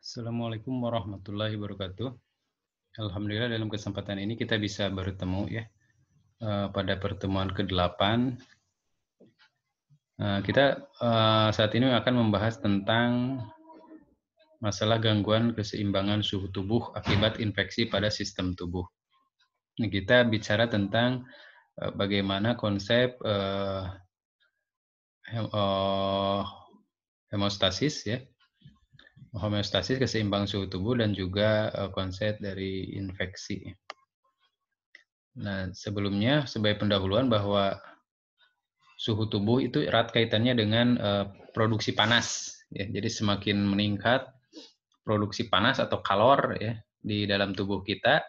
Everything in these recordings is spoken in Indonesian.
Assalamualaikum warahmatullahi wabarakatuh. Alhamdulillah dalam kesempatan ini kita bisa bertemu ya, pada pertemuan ke-8. Kita, saat ini akan membahas tentang masalah gangguan keseimbangan suhu tubuh akibat infeksi pada sistem tubuh. Ini kita bicara tentang, bagaimana konsep, hem hemostasis ya, homeostasis keseimbangan suhu tubuh dan juga, konsep dari infeksi. Nah, sebelumnya sebagai pendahuluan bahwa suhu tubuh itu erat kaitannya dengan produksi panas, ya. Jadi semakin meningkat produksi panas atau kalor ya di dalam tubuh kita,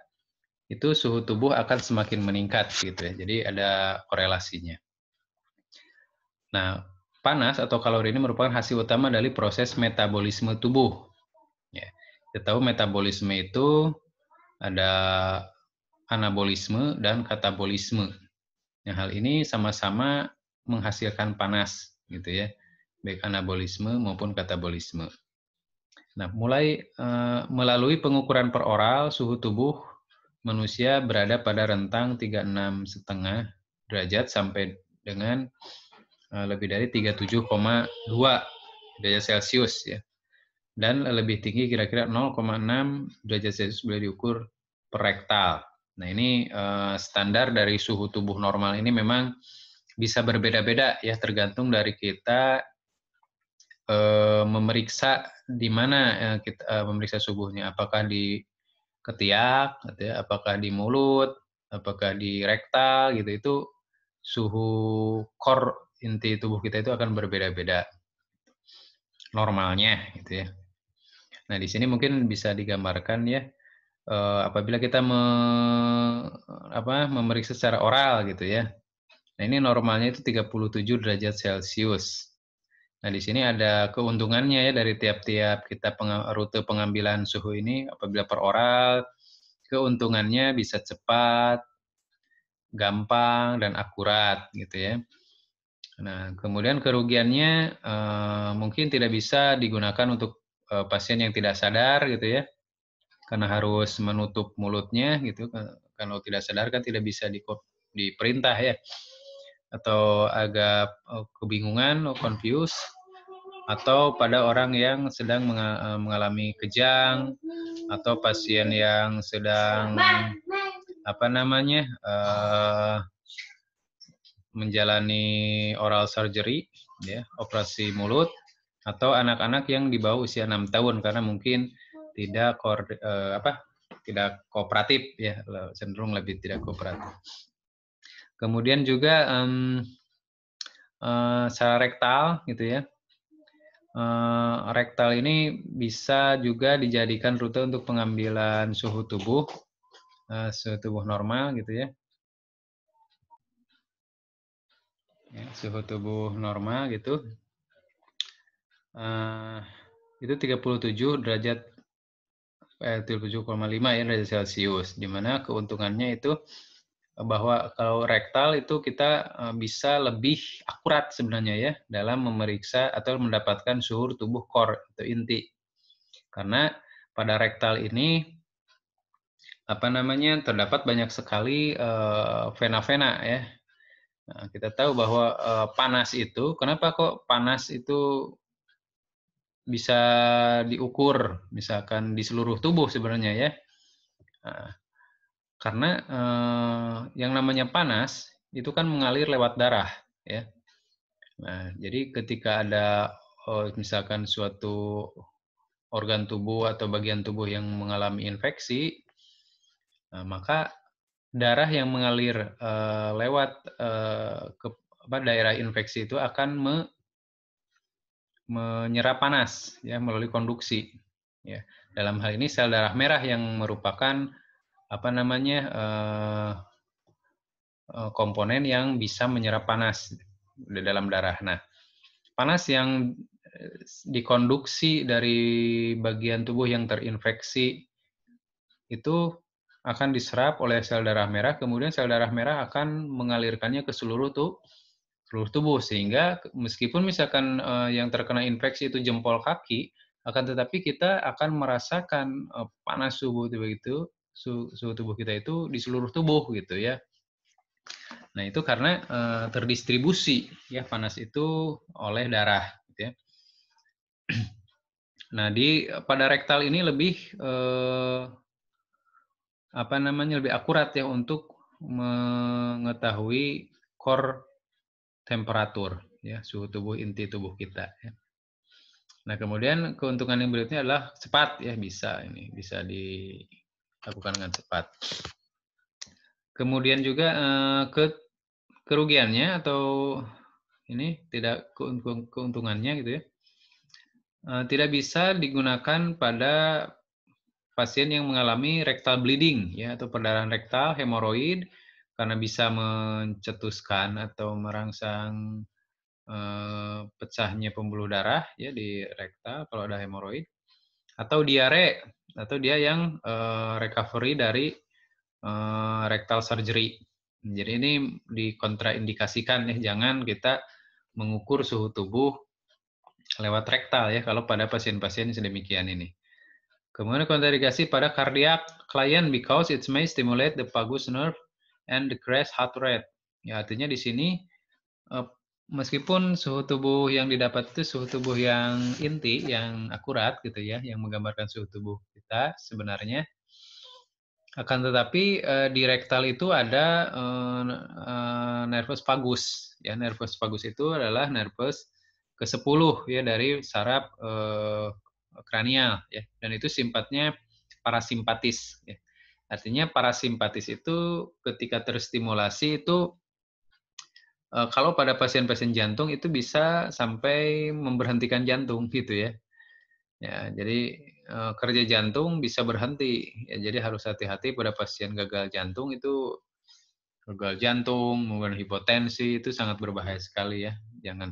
itu suhu tubuh akan semakin meningkat gitu ya. Jadi ada korelasinya. Nah, panas atau kalori ini merupakan hasil utama dari proses metabolisme tubuh. Ya. Kita tahu metabolisme itu ada anabolisme dan katabolisme. Yang hal ini sama-sama menghasilkan panas gitu ya, baik anabolisme maupun katabolisme. Nah, melalui pengukuran per oral, suhu tubuh manusia berada pada rentang 36,5 derajat sampai dengan lebih dari 37,2 derajat Celcius ya. Dan lebih tinggi kira-kira 0,6 derajat Celcius boleh diukur per rektal. Nah, ini standar dari suhu tubuh normal ini memang bisa berbeda-beda ya, tergantung dari kita memeriksa di mana kita memeriksa suhunya, apakah di ketiak gitu ya, apakah di mulut, apakah di rektal gitu, itu suhu core inti tubuh kita itu akan berbeda-beda normalnya gitu ya. Nah, di sini mungkin bisa digambarkan ya, apabila kita memeriksa secara oral gitu ya. Nah, ini normalnya itu 37 derajat Celcius. Nah, di sini ada keuntungannya ya dari tiap-tiap kita rute pengambilan suhu ini apabila per oral, keuntungannya bisa cepat, gampang, dan akurat gitu ya. Nah, kemudian kerugiannya mungkin tidak bisa digunakan untuk pasien yang tidak sadar gitu ya, karena harus menutup mulutnya gitu. Kalau tidak sadar kan tidak bisa diperintah ya, atau agak kebingungan, confused, atau pada orang yang sedang mengalami kejang, atau pasien yang sedang menjalani oral surgery ya, operasi mulut, atau anak-anak yang di bawah usia 6 tahun karena mungkin tidak tidak kooperatif ya, cenderung lebih tidak kooperatif. Kemudian juga secara rektal gitu ya. Rektal ini bisa juga dijadikan rute untuk pengambilan suhu tubuh normal gitu ya. Suhu tubuh normal gitu. Itu 37 derajat 37,5 ya derajat Celcius, di mana keuntungannya itu bahwa kalau rektal itu kita bisa lebih akurat sebenarnya ya dalam memeriksa atau mendapatkan suhu tubuh core atau inti. Karena pada rektal ini terdapat banyak sekali vena-vena ya. Nah, kita tahu bahwa panas itu, kenapa kok panas itu bisa diukur misalkan di seluruh tubuh sebenarnya ya. Nah, karena yang namanya panas itu kan mengalir lewat darah ya. Nah, jadi ketika ada misalkan suatu organ tubuh atau bagian tubuh yang mengalami infeksi, maka darah yang mengalir lewat ke daerah infeksi itu akan menyerap panas ya melalui konduksi ya. Dalam hal ini sel darah merah yang merupakan komponen yang bisa menyerap panas di dalam darah. Nah, panas yang dikonduksi dari bagian tubuh yang terinfeksi itu akan diserap oleh sel darah merah, kemudian sel darah merah akan mengalirkannya ke seluruh tubuh, sehingga meskipun misalkan yang terkena infeksi itu jempol kaki, Akan tetapi kita akan merasakan panas suhu tubuh kita itu di seluruh tubuh gitu ya. Nah, itu karena terdistribusi ya panas itu oleh darah gitu ya. Nah, pada rektal ini lebih lebih akurat ya untuk mengetahui core temperatur ya, suhu tubuh inti tubuh kita ya. Nah, kemudian keuntungan yang berikutnya adalah cepat ya, bisa dilakukan dengan cepat. Kemudian juga kerugiannya atau ini tidak keuntungannya gitu ya. Tidak bisa digunakan pada pasien yang mengalami rectal bleeding ya atau perdarahan rektal, hemoroid karena bisa mencetuskan atau merangsang pecahnya pembuluh darah ya di rektal kalau ada hemoroid, atau diare atau dia yang recovery dari rectal surgery. Jadi ini dikontraindikasikan ya, jangan kita mengukur suhu tubuh lewat rektal ya kalau pada pasien-pasien sedemikian ini. Kemudian kontraindikasi pada cardiac client because it may stimulate the vagus nerve and decrease heart rate. Ya, artinya di sini meskipun suhu tubuh yang didapat itu suhu tubuh yang inti, yang akurat gitu ya, yang menggambarkan suhu tubuh kita sebenarnya, akan tetapi di rektal itu ada nervus vagus. Ya, nervus vagus itu adalah nervus ke-10 ya dari saraf kranial ya, dan itu sifatnya parasimpatis ya. Artinya parasimpatis itu ketika terstimulasi itu kalau pada pasien-pasien jantung itu bisa sampai memberhentikan jantung gitu ya. Ya, jadi kerja jantung bisa berhenti. Ya, jadi harus hati-hati pada pasien gagal jantung itu, gagal jantung, kemudian hipotensi itu sangat berbahaya sekali ya. Jangan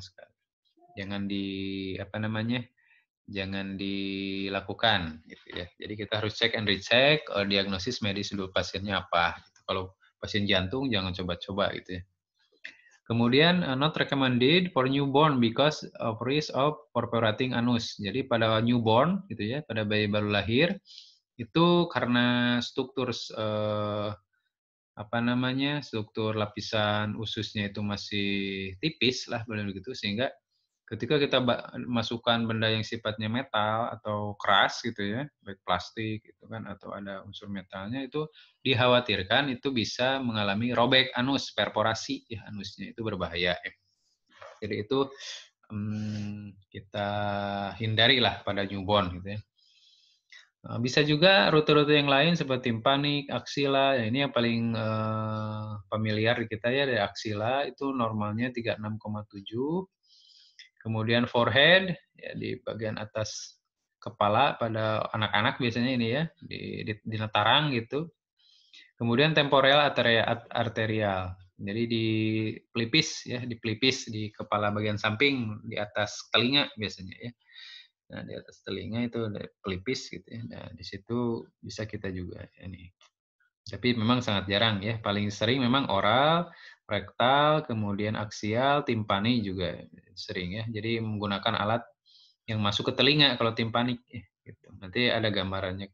jangan dilakukan gitu ya. Jadi kita harus cek and recheck diagnosis medis dulu pasiennya apa. Gitu. Kalau pasien jantung jangan coba-coba gitu ya. Kemudian not recommended for newborn because of risk of perforating anus. Jadi pada newborn gitu ya, pada bayi baru lahir itu karena struktur struktur lapisan ususnya itu masih tipis lah boleh begitu, sehingga ketika kita masukkan benda yang sifatnya metal atau keras gitu ya, baik plastik gitu kan atau ada unsur metalnya, itu dikhawatirkan itu bisa mengalami robek anus, perforasi ya anusnya, itu berbahaya ya. Jadi itu kita hindari lah pada newborn gitu ya. Bisa juga rute-rute yang lain seperti tympanic, axilla, ya ini yang paling familiar di kita ya, dari axilla itu normalnya 36,7. Kemudian forehead ya di bagian atas kepala pada anak-anak biasanya ini ya, di natarang gitu. Kemudian temporal arterial. Jadi di pelipis ya, di pelipis di kepala bagian samping di atas telinga biasanya ya. Nah, di atas telinga itu ada pelipis gitu ya. Nah, di situ bisa kita juga ini. Tapi memang sangat jarang ya. Paling sering memang oral, rektal, kemudian aksial, timpani juga sering ya. Jadi menggunakan alat yang masuk ke telinga kalau timpani gitu. Nanti ada gambarannya.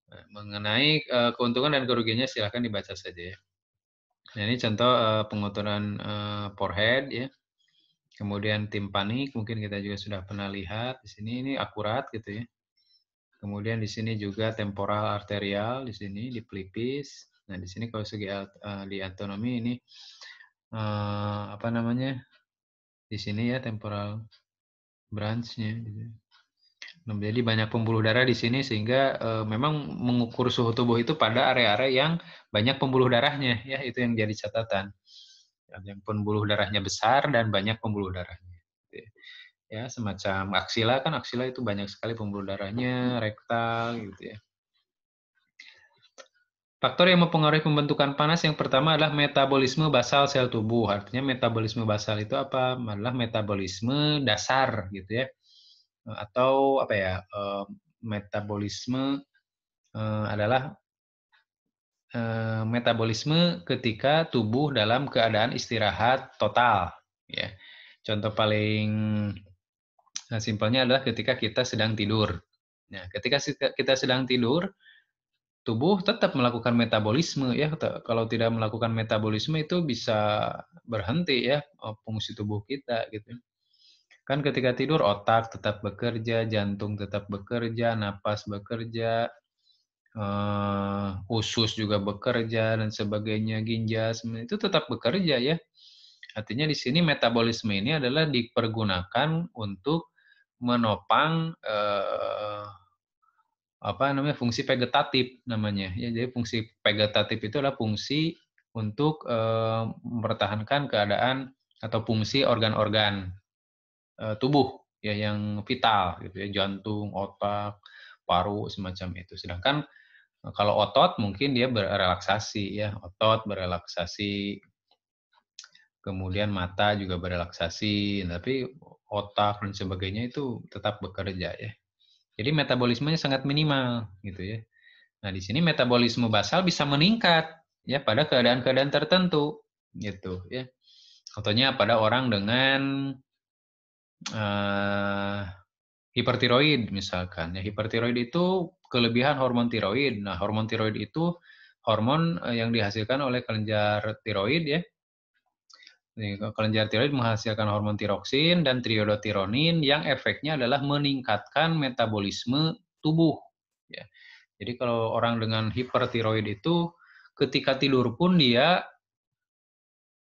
Nah, mengenai keuntungan dan kerugiannya silahkan dibaca saja ya. Nah, ini contoh penguturan forehead ya. Kemudian timpani mungkin kita juga sudah pernah lihat di sini, ini akurat gitu ya. Kemudian di sini juga temporal arterial di sini di pelipis. Nah, di sini kalau segi di anatomi ini di sini ya temporal branch-nya gitu. Nah, jadi banyak pembuluh darah di sini sehingga memang mengukur suhu tubuh itu pada area-area yang banyak pembuluh darahnya ya, itu yang jadi catatan. Yang pembuluh darahnya besar dan banyak pembuluh darahnya. Gitu ya. Ya, semacam aksila kan, aksila itu banyak sekali pembuluh darahnya, rektal gitu ya. Faktor yang mempengaruhi pembentukan panas yang pertama adalah metabolisme basal sel tubuh. Artinya metabolisme basal itu apa? Adalah metabolisme dasar gitu ya. Atau apa ya? Metabolisme adalah metabolisme ketika tubuh dalam keadaan istirahat total ya. Contoh paling Nah, simpelnya adalah ketika kita sedang tidur. Nah, ketika kita sedang tidur, tubuh tetap melakukan metabolisme ya. Kalau tidak melakukan metabolisme itu bisa berhenti ya fungsi tubuh kita gitu. Kan ketika tidur otak tetap bekerja, jantung tetap bekerja, napas bekerja, usus juga bekerja dan sebagainya, ginjal itu tetap bekerja ya. Artinya di sini metabolisme ini adalah dipergunakan untuk menopang apa namanya fungsi vegetatif namanya ya. Jadi fungsi vegetatif itu adalah fungsi untuk mempertahankan keadaan atau fungsi organ-organ tubuh ya yang vital gitu ya, jantung, otak, paru semacam itu. Sedangkan kalau otot mungkin dia berrelaksasi ya, otot berrelaksasi, kemudian mata juga berrelaksasi, tapi otak dan sebagainya itu tetap bekerja ya. Jadi metabolismenya sangat minimal gitu ya. Nah, di sini metabolisme basal bisa meningkat ya pada keadaan-keadaan tertentu gitu ya. Contohnya pada orang dengan eh, hipertiroid misalkan. Ya, hipertiroid itu kelebihan hormon tiroid. Nah, hormon tiroid itu hormon yang dihasilkan oleh kelenjar tiroid ya. Kelenjar tiroid menghasilkan hormon tiroksin dan triodotironin yang efeknya adalah meningkatkan metabolisme tubuh. Ya. Jadi kalau orang dengan hipertiroid itu ketika tidur pun dia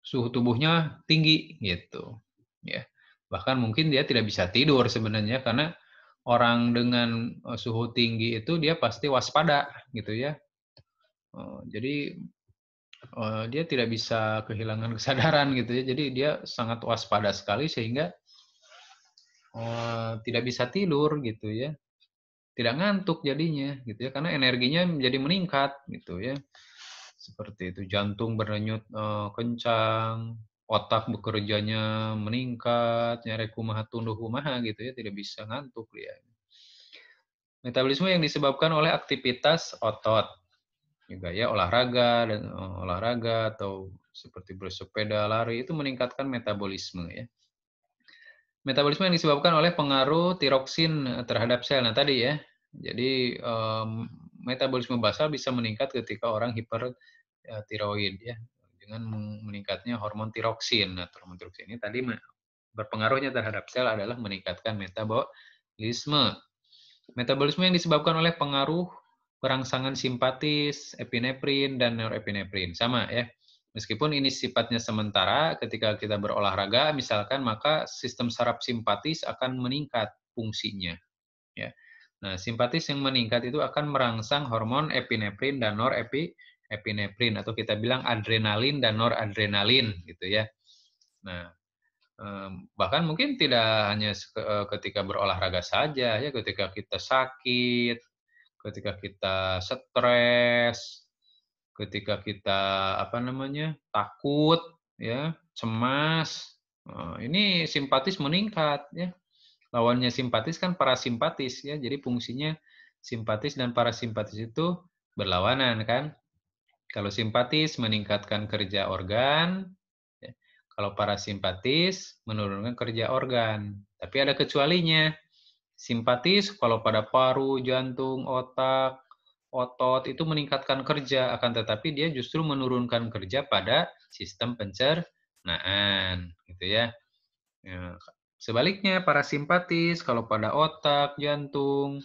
suhu tubuhnya tinggi gitu. Ya. Bahkan mungkin dia tidak bisa tidur sebenarnya karena orang dengan suhu tinggi itu dia pasti waspada gitu ya. Jadi dia tidak bisa kehilangan kesadaran gitu ya. Jadi dia sangat waspada sekali sehingga tidak bisa tidur gitu ya. Tidak ngantuk jadinya gitu ya karena energinya menjadi meningkat gitu ya. Seperti itu, jantung berdenyut kencang, otak bekerjanya meningkat, nyari kumaha tunduh kumaha gitu ya, tidak bisa ngantuk dia. Metabolisme yang disebabkan oleh aktivitas otot, juga ya olahraga dan olahraga atau seperti bersepeda, lari itu meningkatkan metabolisme ya. Metabolisme yang disebabkan oleh pengaruh tiroksin terhadap sel. Nah tadi ya, jadi metabolisme basal bisa meningkat ketika orang hipertiroid ya, dengan meningkatnya hormon tiroksin. Nah, hormon tiroksin ini tadi berpengaruhnya terhadap sel adalah meningkatkan metabolisme. Metabolisme yang disebabkan oleh pengaruh perangsangan simpatis, epinefrin, dan norepinefrin. Sama ya. Meskipun ini sifatnya sementara, ketika kita berolahraga misalkan, maka sistem saraf simpatis akan meningkat fungsinya. Ya. Nah, simpatis yang meningkat itu akan merangsang hormon epinefrin dan norepinefrin, atau kita bilang adrenalin dan noradrenalin gitu ya. Nah, bahkan mungkin tidak hanya ketika berolahraga saja ya, ketika kita sakit, ketika kita stres, ketika kita apa namanya takut ya, cemas, ini simpatis meningkat ya. Lawannya simpatis kan parasimpatis ya, jadi fungsinya simpatis dan parasimpatis itu berlawanan kan. Kalau simpatis meningkatkan kerja organ, ya. Kalau parasimpatis menurunkan kerja organ. Tapi ada kecualinya. Simpatis kalau pada paru, jantung, otak, otot itu meningkatkan kerja, akan tetapi dia justru menurunkan kerja pada sistem pencernaan, gitu ya. Ya, sebaliknya parasimpatis kalau pada otak, jantung,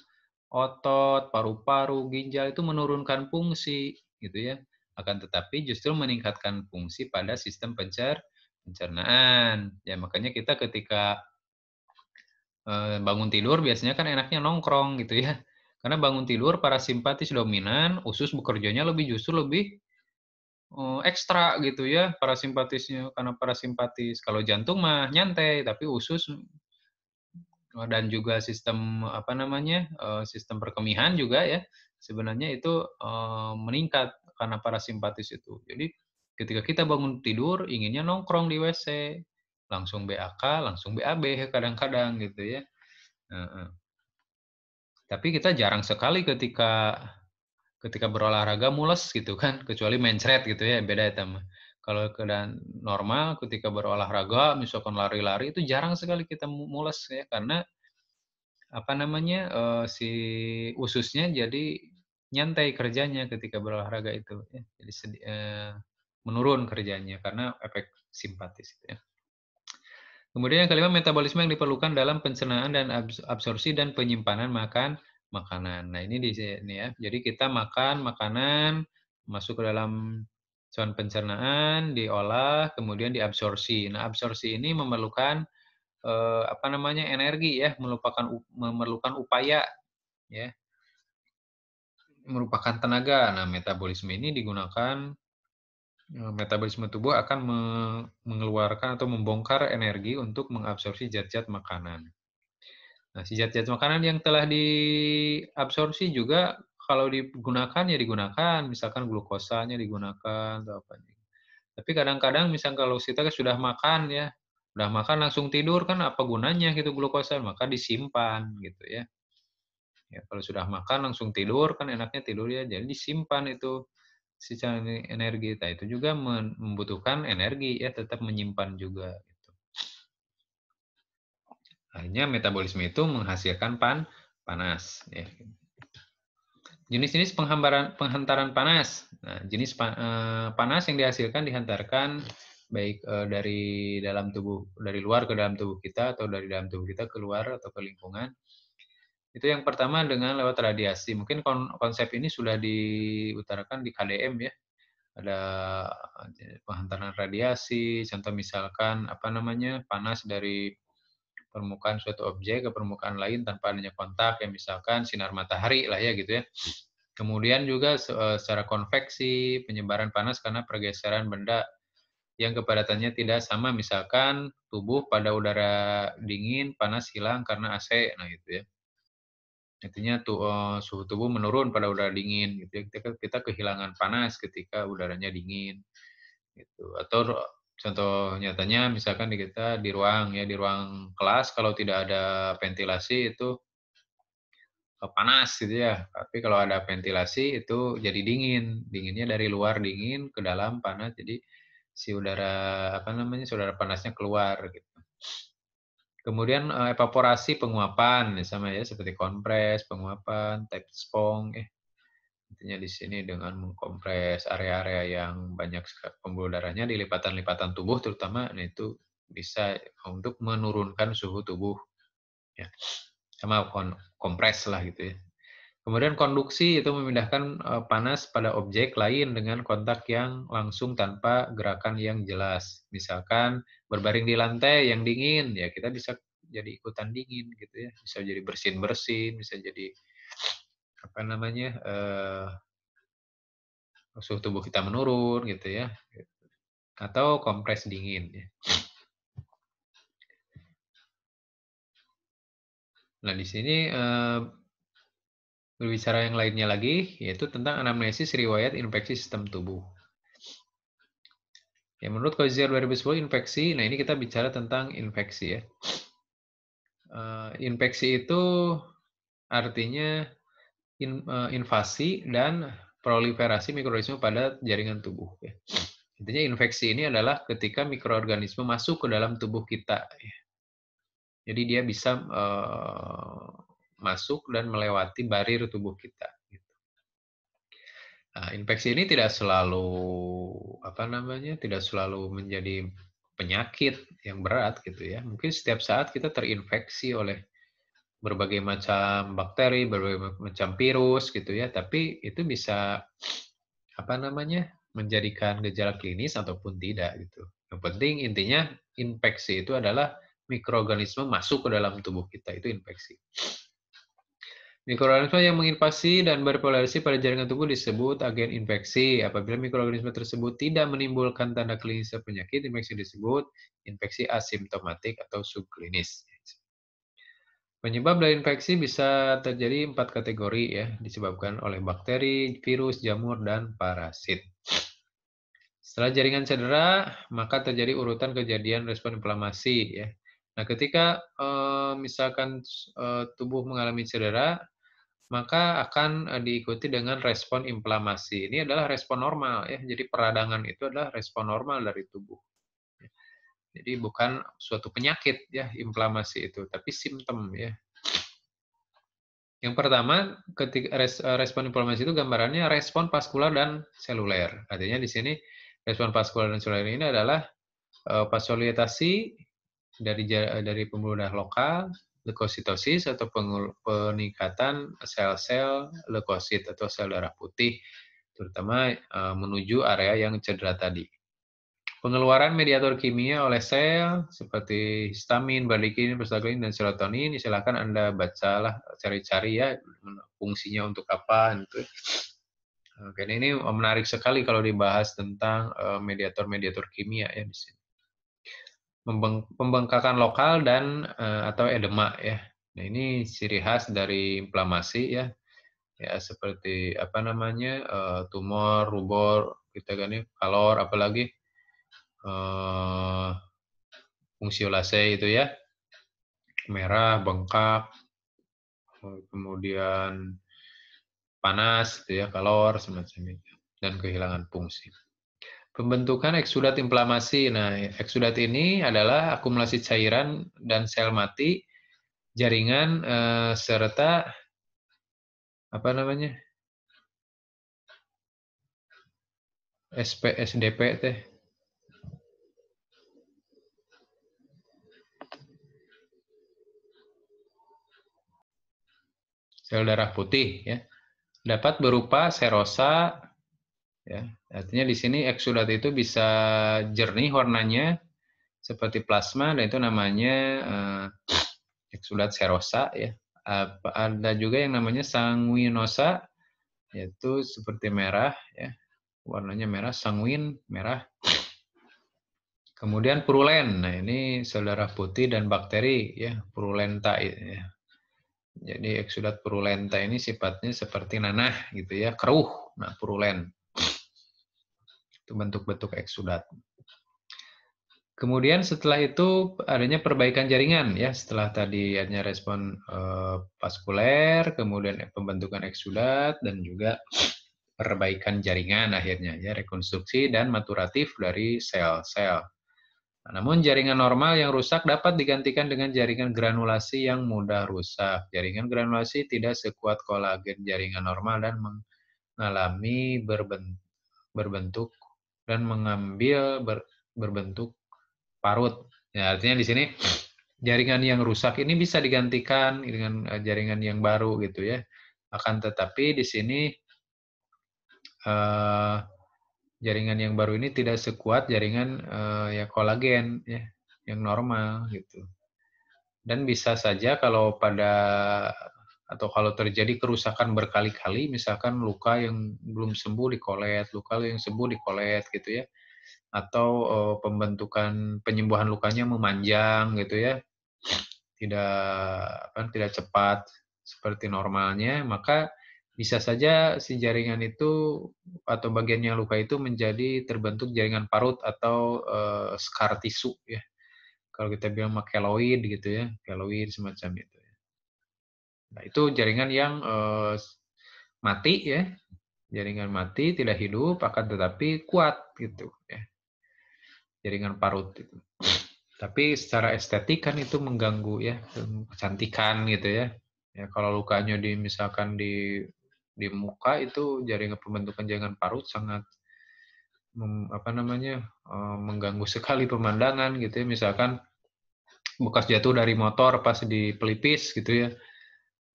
otot, paru-paru, ginjal itu menurunkan fungsi, gitu ya. Akan tetapi justru meningkatkan fungsi pada sistem pencernaan. Ya makanya kita ketika bangun tidur biasanya kan enaknya nongkrong gitu ya. Karena bangun tidur parasimpatis dominan, usus bekerjanya justru lebih ekstra gitu ya parasimpatisnya, karena parasimpatis. Kalau jantung mah nyantai, tapi usus dan juga sistem apa namanya sistem perkemihan juga ya sebenarnya itu meningkat karena parasimpatis itu. Jadi ketika kita bangun tidur inginnya nongkrong di WC, langsung BAK, langsung BAB kadang-kadang gitu ya. Tapi kita jarang sekali ketika ketika berolahraga mules gitu kan, kecuali mencret gitu ya, beda ya mah. Kalau keadaan normal ketika berolahraga, misalkan lari-lari itu jarang sekali kita mules ya, karena apa namanya, si ususnya jadi nyantai kerjanya ketika berolahraga itu ya. Jadi menurun kerjanya karena efek simpatis itu ya. Kemudian yang kelima, metabolisme yang diperlukan dalam pencernaan dan absorpsi dan penyimpanan makanan. Nah, ini di sini ya. Jadi kita makan makanan, masuk ke dalam saluran pencernaan, diolah, kemudian diabsorpsi. Nah, absorpsi ini memerlukan apa namanya, energi ya, memerlukan upaya ya, merupakan tenaga. Nah, metabolisme ini digunakan metabolisme tubuh akan mengeluarkan atau membongkar energi untuk mengabsorpsi zat-zat makanan. Nah, si zat-zat makanan yang telah diabsorpsi juga kalau digunakan ya digunakan, misalkan glukosanya digunakan atau apa. Tapi kadang-kadang misal kalau kita sudah makan ya, udah makan langsung tidur kan apa gunanya gitu glukosa, maka disimpan gitu ya. Ya kalau sudah makan langsung tidur kan enaknya tidur ya, jadi disimpan itu secara energi. Nah, itu juga membutuhkan energi ya, tetap menyimpan juga gitu. Akhirnya metabolisme itu menghasilkan panas ya. Jenis-jenis penghantaran panas. Nah, jenis panas yang dihantarkan baik dari dalam tubuh, dari luar ke dalam tubuh kita atau dari dalam tubuh kita keluar atau ke lingkungan. Itu yang pertama dengan lewat radiasi. Mungkin konsep ini sudah diutarakan di KDM ya. Ada penghantaran radiasi, contoh misalkan apa namanya, panas dari permukaan suatu objek ke permukaan lain tanpa adanya kontak, ya misalkan sinar matahari lah ya gitu ya. Kemudian juga secara konveksi, penyebaran panas karena pergeseran benda yang kepadatannya tidak sama, misalkan tubuh pada udara dingin, panas hilang karena AC, nah itu ya. Intinya suhu tubuh menurun pada udara dingin gitu ya, kita kehilangan panas ketika udaranya dingin, gitu. Atau contoh nyatanya misalkan kita di ruang ya, di ruang kelas kalau tidak ada ventilasi itu panas gitu ya. Tapi kalau ada ventilasi itu jadi dingin. Dinginnya dari luar dingin ke dalam panas. Jadi si udara apa namanya, si udara panasnya keluar gitu. Kemudian evaporasi penguapan sama ya seperti kompres, penguapan, tap spong intinya di sini dengan mengkompres area-area yang banyak pembuluh darahnya di lipatan-lipatan tubuh terutama, nah itu bisa untuk menurunkan suhu tubuh ya. Sama kompres lah gitu ya. Kemudian konduksi itu memindahkan panas pada objek lain dengan kontak yang langsung tanpa gerakan yang jelas. Misalkan berbaring di lantai yang dingin, ya kita bisa jadi ikutan dingin gitu ya. Bisa jadi bersin-bersin, bisa jadi apa namanya, suhu tubuh kita menurun gitu ya. Atau kompres dingin ya. Nah, di sini berbicara yang lainnya lagi, yaitu tentang anamnesis riwayat infeksi sistem tubuh. Ya, menurut Kozier 2010 infeksi, nah ini kita bicara tentang infeksi ya. Infeksi itu artinya invasi dan proliferasi mikroorganisme pada jaringan tubuh. Ya. Intinya infeksi ini adalah ketika mikroorganisme masuk ke dalam tubuh kita. Ya. Jadi dia bisa masuk dan melewati barir tubuh kita. Gitu. Nah, infeksi ini tidak selalu apa namanya, tidak selalu menjadi penyakit yang berat gitu ya. Mungkin setiap saat kita terinfeksi oleh berbagai macam bakteri, berbagai macam virus gitu ya, tapi itu bisa apa namanya, menjadikan gejala klinis ataupun tidak gitu. Yang penting intinya infeksi itu adalah mikroorganisme masuk ke dalam tubuh kita, itu infeksi. Mikroorganisme yang menginvasi dan berpopulasi pada jaringan tubuh disebut agen infeksi. Apabila mikroorganisme tersebut tidak menimbulkan tanda klinis penyakit, infeksi disebut infeksi asimptomatik atau subklinis. Penyebab dari infeksi bisa terjadi 4 kategori ya, disebabkan oleh bakteri, virus, jamur, dan parasit. Setelah jaringan cedera, maka terjadi urutan kejadian respon inflamasi ya. Nah, ketika misalkan tubuh mengalami cedera, maka akan diikuti dengan respon inflamasi. Ini adalah respon normal ya. Jadi peradangan itu adalah respon normal dari tubuh. Jadi bukan suatu penyakit ya inflamasi itu, tapi simptom ya. Yang pertama, ketika respon inflamasi itu gambarannya respon vaskular dan seluler. Artinya di sini respon vaskular dan seluler ini adalah vasodilatasi dari pembuluh darah lokal, leukositosis atau peningkatan sel-sel leukosit atau sel darah putih, terutama menuju area yang cedera tadi. Pengeluaran mediator kimia oleh sel seperti histamin, bradikinin, prostaglandin, dan serotonin, silakan Anda bacalah, cari-cari ya fungsinya untuk apa gitu. Oke, ini menarik sekali kalau dibahas tentang mediator-mediator kimia ya di sini. Pembengkakan lokal dan atau edema ya. Nah, ini ciri khas dari inflamasi ya. Ya seperti apa namanya? Tumor, rubor, kita kan ya, kalor apalagi fungsiolase itu ya. Merah, bengkak, kemudian panas gitu ya, kalor semacam itu dan kehilangan fungsi. Pembentukan eksudat inflamasi. Nah, eksudat ini adalah akumulasi cairan dan sel mati, jaringan serta apa namanya? SDP teh. Sel darah putih ya. Dapat berupa serosa ya. Artinya di sini eksudat itu bisa jernih warnanya seperti plasma dan itu namanya eksudat serosa ya. Ada juga yang namanya sanguinosa yaitu seperti merah ya. Warnanya merah, sanguin, merah. Kemudian purulen. Nah, ini sel darah putih dan bakteri ya, purulenta ya. Jadi eksudat purulenta ini sifatnya seperti nanah gitu ya, keruh. Nah, purulen. Itu bentuk-bentuk eksudat. Kemudian setelah itu adanya perbaikan jaringan ya, setelah tadi adanya respon vaskuler, kemudian pembentukan eksudat dan juga perbaikan jaringan akhirnya ya, rekonstruksi dan maturatif dari sel-sel. Namun jaringan normal yang rusak dapat digantikan dengan jaringan granulasi yang mudah rusak. Jaringan granulasi tidak sekuat kolagen jaringan normal dan mengalami berbentuk dan mengambil berbentuk parut. Ya, artinya di sini jaringan yang rusak ini bisa digantikan dengan jaringan yang baru gitu ya. Akan tetapi di sini jaringan yang baru ini tidak sekuat jaringan ya kolagen ya yang normal gitu. Dan bisa saja kalau terjadi kerusakan berkali-kali, misalkan luka yang belum sembuh dikolet, luka yang sembuh dikolet gitu ya, atau pembentukan penyembuhan lukanya memanjang gitu ya, tidak cepat seperti normalnya, maka bisa saja si jaringan itu atau bagiannya luka itu menjadi terbentuk jaringan parut atau scar tisu ya. Kalau kita bilang keloid gitu ya, keloid semacam itu. Nah, itu jaringan yang mati ya, jaringan mati tidak hidup akan tetapi kuat gitu ya, jaringan parut itu. Tapi secara estetik kan itu mengganggu ya, kecantikan gitu ya. Ya kalau lukanya misalkan di muka itu jaringan pembentukan jaringan parut sangat mengganggu sekali pemandangan gitu ya. Misalkan bekas jatuh dari motor pas di pelipis gitu ya.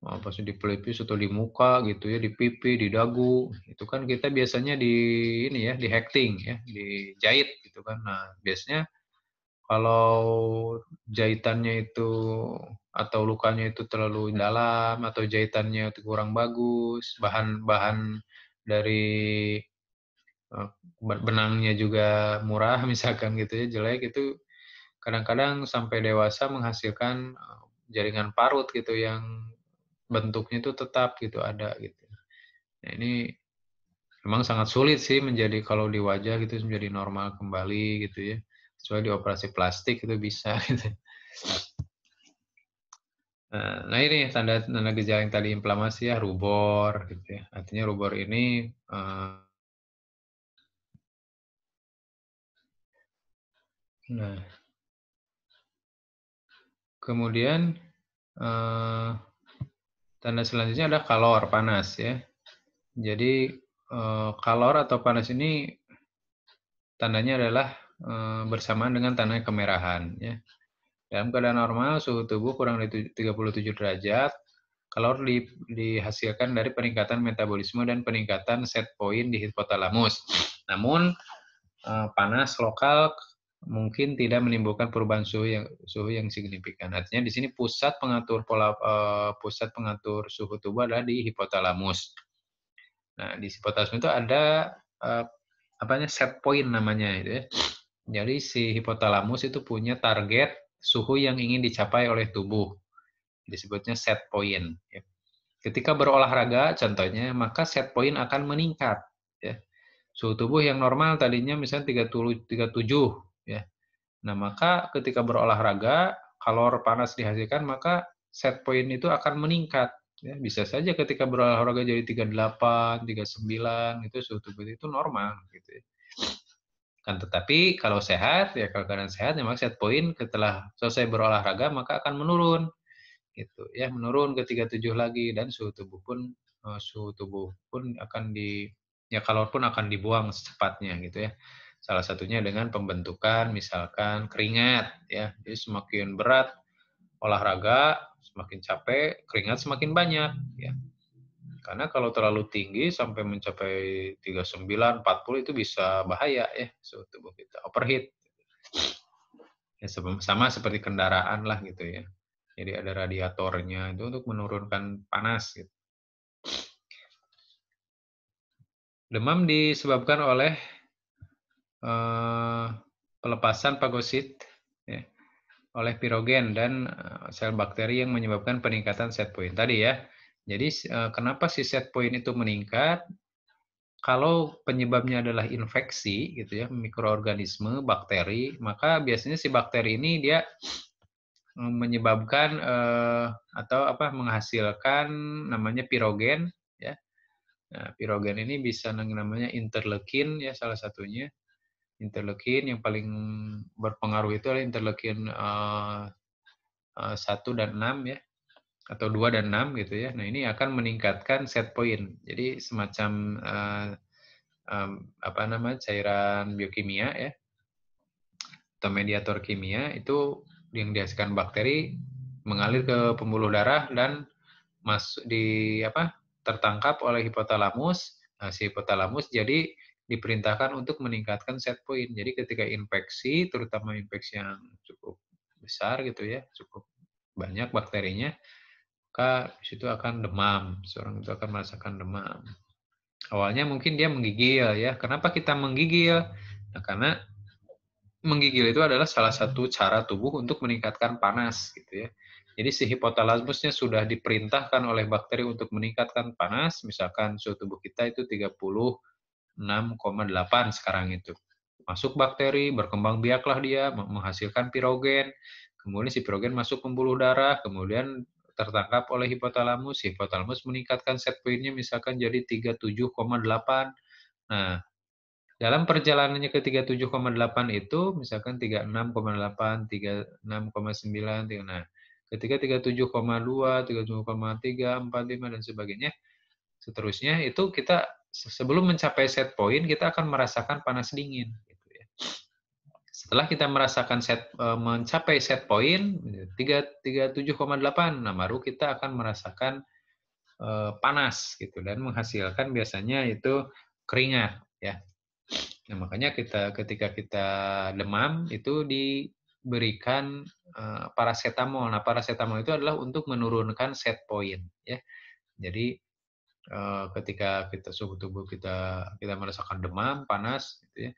Pas di pelipis atau di muka gitu ya, di pipi, di dagu, itu kan kita biasanya ini ya, di hekting ya, dijahit gitu kan. Nah, biasanya kalau jahitannya itu atau lukanya itu terlalu dalam atau jahitannya itu kurang bagus, bahan-bahan dari benangnya juga murah misalkan gitu ya, jelek itu kadang-kadang sampai dewasa menghasilkan jaringan parut gitu yang bentuknya itu tetap gitu ada gitu. Nah, ini memang sangat sulit sih kalau di wajah gitu menjadi normal kembali gitu ya. Kecuali dioperasi plastik itu bisa gitu. Nah ini tanda-tanda gejala yang tadi inflamasi ya, rubor gitu ya. Artinya rubor ini nah kemudian Tanda selanjutnya ada kalor, panas ya. Jadi kalor atau panas ini tandanya adalah bersamaan dengan tanda kemerahan ya. Dalam keadaan normal suhu tubuh kurang dari 37 derajat, kalor dihasilkan dari peningkatan metabolisme dan peningkatan set point di hipotalamus. Namun panas lokal mungkin tidak menimbulkan perubahan suhu yang signifikan. Artinya di sini pusat pengatur suhu tubuh adalah di hipotalamus. Nah, di hipotalamus itu ada set point namanya itu ya. Jadi si hipotalamus itu punya target suhu yang ingin dicapai oleh tubuh. Disebutnya set point. Ya. Ketika berolahraga, contohnya, maka set point akan meningkat. Ya. Suhu tubuh yang normal tadinya misalnya 37, ya. Nah, maka ketika berolahraga, kalor panas dihasilkan, maka set point itu akan meningkat. Ya, bisa saja ketika berolahraga jadi 38, 39, itu suhu tubuh itu normal. Gitu ya. Kan tetapi kalau sehat, ya kalau keadaan sehat, memang set point setelah selesai berolahraga, maka akan menurun. Gitu ya, menurun ke 37 lagi, dan suhu tubuh pun akan ya kalor pun akan dibuang secepatnya gitu ya. Salah satunya dengan pembentukan misalkan keringat ya. Jadi semakin berat olahraga, semakin capek, keringat semakin banyak ya. Karena kalau terlalu tinggi sampai mencapai 39, 40 itu bisa bahaya ya suhu tubuh kita, overheat. Ya, sama seperti kendaraan lah gitu ya. Jadi ada radiatornya itu untuk menurunkan panas. Gitu. Demam disebabkan oleh pelepasan fagosit ya, oleh pirogen dan sel bakteri yang menyebabkan peningkatan set point tadi ya. Jadi kenapa si set point itu meningkat? Kalau penyebabnya adalah infeksi gitu ya, mikroorganisme, bakteri, maka biasanya si bakteri ini dia menyebabkan atau menghasilkan namanya pirogen ya. Nah, pirogen ini bisa namanya interleukin ya salah satunya. Interleukin yang paling berpengaruh itu adalah interleukin 1 dan 6 ya, atau 2 dan 6 gitu ya. Nah, ini akan meningkatkan set point. Jadi semacam cairan biokimia ya, atau mediator kimia itu yang dihasilkan bakteri mengalir ke pembuluh darah dan masuk tertangkap oleh hipotalamus. Nah, si hipotalamus jadi diperintahkan untuk meningkatkan set point. Jadi ketika infeksi, terutama infeksi yang cukup besar gitu ya, cukup banyak bakterinya, maka di situ akan demam. Seorang itu akan merasakan demam. Awalnya mungkin dia menggigil ya. Kenapa kita menggigil? Nah, karena menggigil itu adalah salah satu cara tubuh untuk meningkatkan panas gitu ya. Jadi si hipotalamusnya sudah diperintahkan oleh bakteri untuk meningkatkan panas, misalkan suhu tubuh kita itu 36,8 sekarang itu. Masuk bakteri, berkembang biaklah dia, menghasilkan pirogen, kemudian si pirogen masuk pembuluh darah, kemudian tertangkap oleh hipotalamus, hipotalamus meningkatkan set point-nya misalkan jadi 37,8. Nah, dalam perjalanannya ke 37,8 itu, misalkan 36,8, 36,9, nah, ketika 37,2, 37,3, 45, dan sebagainya, seterusnya, itu kita sebelum mencapai set point, kita akan merasakan panas dingin. Gitu ya. Setelah kita merasakan mencapai set point, 37,8, nah baru kita akan merasakan panas, gitu, dan menghasilkan biasanya itu keringat. Ya. Nah, makanya ketika kita demam itu diberikan paracetamol. Nah, paracetamol itu adalah untuk menurunkan set point ya. Jadi ketika suhu tubuh kita merasakan demam, panas gitu ya.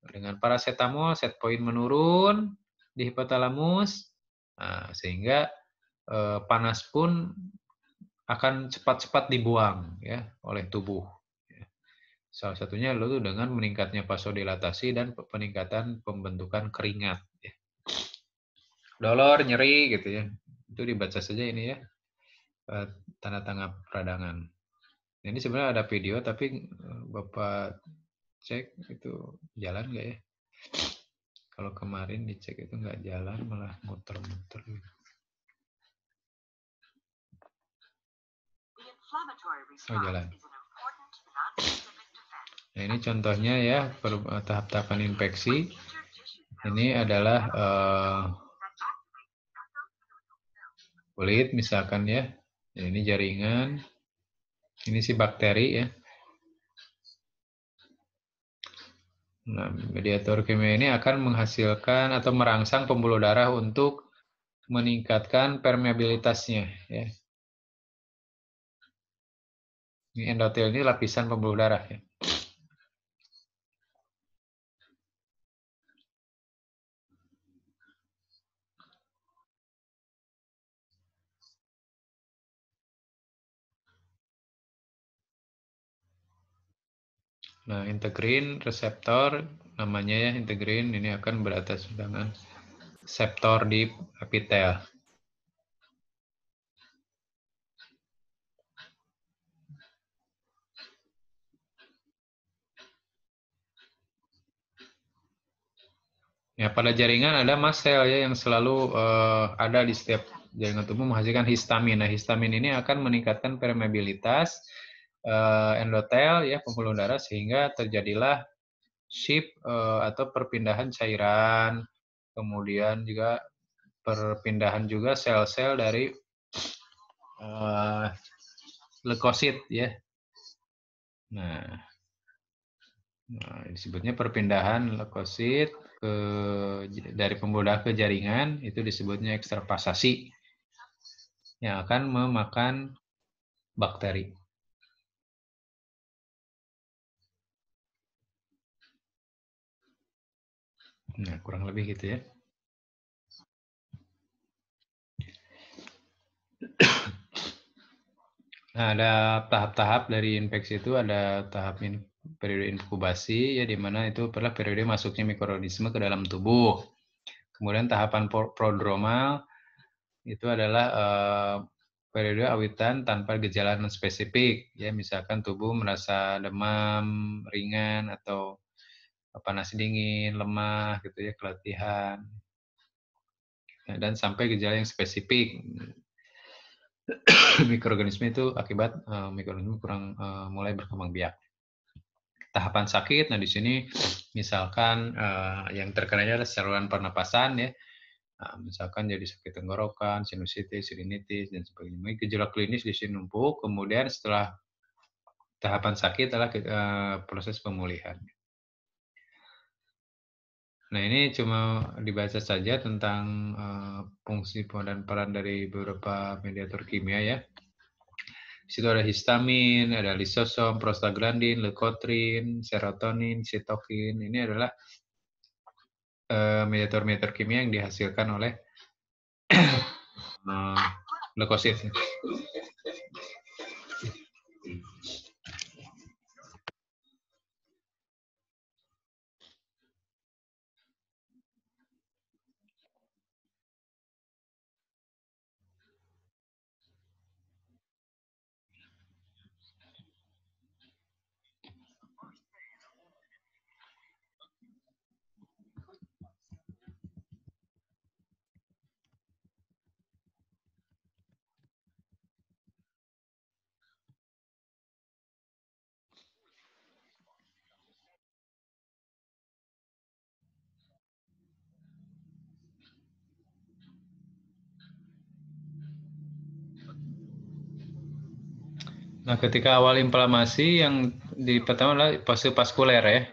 Dengan paracetamol set point menurun di hipotalamus, sehingga panas pun akan cepat-cepat dibuang ya oleh tubuh. Salah satunya itu dengan meningkatnya vasodilatasi dan peningkatan pembentukan keringat. Ya. Dolor, nyeri gitu ya. Itu dibaca saja ini ya, tanda-tanda peradangan. Ini sebenarnya ada video, tapi Bapak cek itu jalan nggak ya? Kalau kemarin dicek itu nggak jalan, malah muter-muter. Oh, jalan. Nah, ini contohnya ya tahap-tahapan infeksi. Ini adalah kulit misalkan ya. Ini jaringan. Ini si bakteri ya. Nah, mediator kimia ini akan menghasilkan atau merangsang pembuluh darah untuk meningkatkan permeabilitasnya ya. Ini endotel ini lapisan pembuluh darah ya. Nah, integrin reseptor namanya ya, integrin ini akan beratas dengan reseptor di epitel. Ya, pada jaringan ada mast cell ya yang selalu ada di setiap jaringan tubuh menghasilkan histamin. Nah, histamin ini akan meningkatkan permeabilitas endotel ya pembuluh darah sehingga terjadilah shift atau perpindahan cairan, kemudian juga perpindahan juga sel-sel dari leukosit ya. Nah, disebutnya perpindahan leukosit dari pembuluh darah ke jaringan itu disebutnya ekstravasasi yang akan memakan bakteri. Nah, kurang lebih gitu ya. Nah, ada tahap-tahap dari infeksi itu, ada tahap periode inkubasi, ya di mana itu adalah periode masuknya mikroorganisme ke dalam tubuh. Kemudian tahapan prodromal itu adalah periode awitan tanpa gejala non spesifik, ya misalkan tubuh merasa demam ringan atau panas dingin, lemah gitu ya, keletihan, dan sampai gejala yang spesifik. Mikroorganisme itu akibat mikroorganisme kurang mulai berkembang biak. Tahapan sakit, nah di sini misalkan yang terkenanya adalah saluran pernapasan ya, nah, misalkan jadi sakit tenggorokan, sinusitis, rinitis dan sebagainya. Gejala klinis di sini numpuk, kemudian setelah tahapan sakit adalah proses pemulihan. Nah, ini cuma dibaca saja tentang fungsi dan peran dari beberapa mediator kimia ya. Di situ ada histamin, ada lisosom, prostaglandin, leukotrin, serotonin, sitokin. Ini adalah mediator-mediator kimia yang dihasilkan oleh leukosit. Nah, ketika awal inflamasi yang di pertama adalah fase vaskuler ya,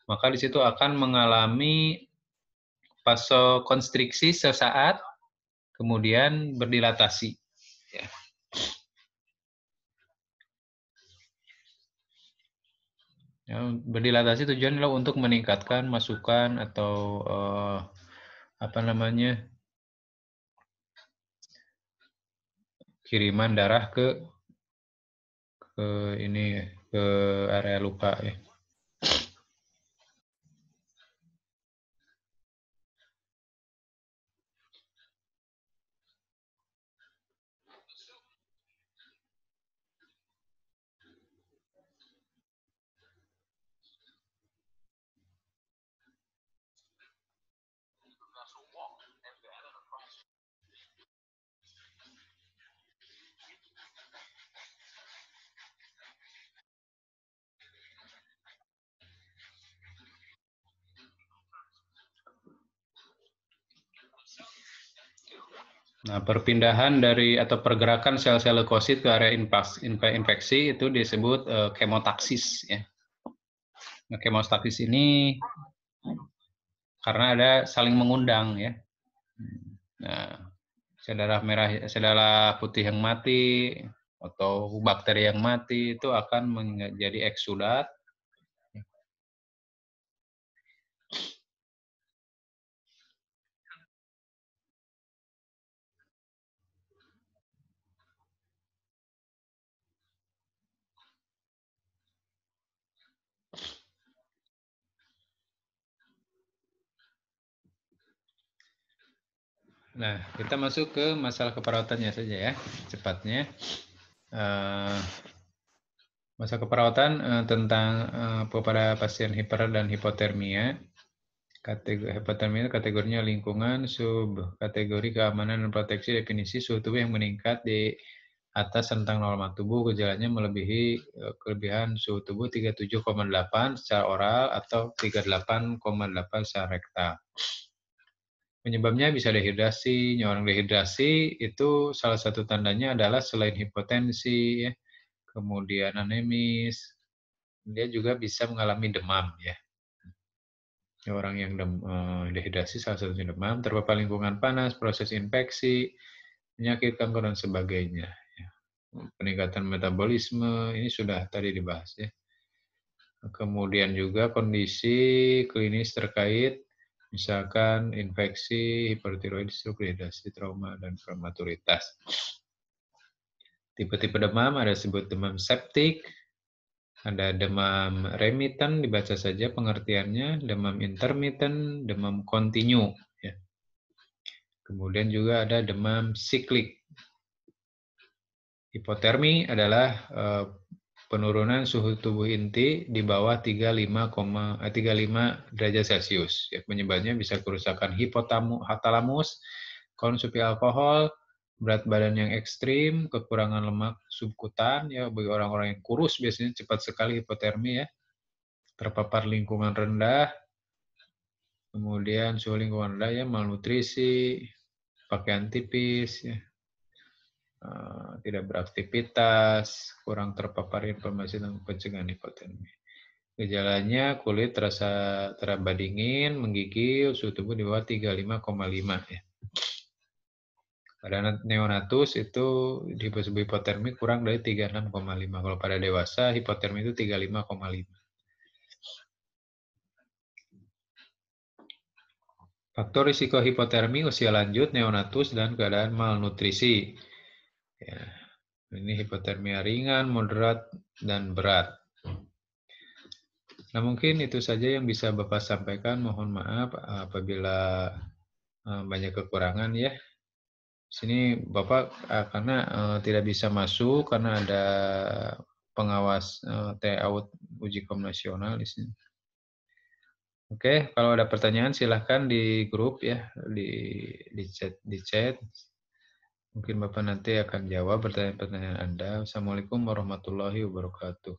maka di situ akan mengalami vasokonstriksi sesaat, kemudian berdilatasi. Ya. Ya, berdilatasi tujuannya adalah untuk meningkatkan masukan atau apa namanya kiriman darah ke ini ke area luka ya. Nah, perpindahan dari atau pergerakan sel-sel leukosit ke area infeksi itu disebut kemotaksis ya. Nah, kemotaksis ini karena ada saling mengundang ya. Nah, sel darah putih yang mati atau bakteri yang mati itu akan menjadi eksudat. Nah, kita masuk ke masalah keperawatannya saja ya, cepatnya. Masa keperawatan tentang pada pasien hiper dan hipotermia. Kategori hipotermia kategorinya lingkungan, sub kategori keamanan dan proteksi, definisi suhu tubuh yang meningkat di atas rentang norma tubuh, gejalanya melebihi kelebihan suhu tubuh 37,8 secara oral atau 38,8 secara rektal. Penyebabnya bisa dehidrasi. Orang dehidrasi itu salah satu tandanya adalah selain hipotensi, ya, kemudian anemis, dia juga bisa mengalami demam ya. Orang yang dehidrasi salah satunya demam, terpapar lingkungan panas, proses infeksi, penyakit kanker dan sebagainya. Ya. Peningkatan metabolisme ini sudah tadi dibahas ya. Kemudian juga kondisi klinis terkait misalkan infeksi, hipertiroid, stroke, dehidrasi, trauma, dan prematuritas. Tipe-tipe demam ada disebut demam septik, ada demam remiten, dibaca saja pengertiannya, demam intermittent, demam kontinu. Ya. Kemudian juga ada demam siklik. Hipotermi adalah penurunan suhu tubuh inti di bawah 35 derajat Celcius. Ya, penyebabnya bisa kerusakan hipotalamus, konsumsi alkohol, berat badan yang ekstrim, kekurangan lemak subkutan, ya bagi orang-orang yang kurus biasanya cepat sekali hipotermi ya, terpapar lingkungan rendah, kemudian suhu lingkungan rendah ya, malnutrisi, pakaian tipis, ya, tidak beraktivitas, kurang terpapar informasi tentang pencegahan hipotermi. Gejalanya kulit teraba dingin, menggigil, suhu tubuh di bawah 35,5 ya. Pada neonatus itu disebut hipotermi kurang dari 36,5. Kalau pada dewasa hipotermi itu 35,5. Faktor risiko hipotermi usia lanjut, neonatus, dan keadaan malnutrisi. Ya, ini hipotermia ringan, moderat, dan berat. Nah, mungkin itu saja yang bisa Bapak sampaikan. Mohon maaf apabila banyak kekurangan ya. Sini Bapak karena tidak bisa masuk karena ada pengawas TAUT uji kom nasional di sini. Oke, kalau ada pertanyaan silahkan di grup ya, di chat. Mungkin Bapak nanti akan jawab pertanyaan-pertanyaan Anda. Assalamualaikum warahmatullahi wabarakatuh.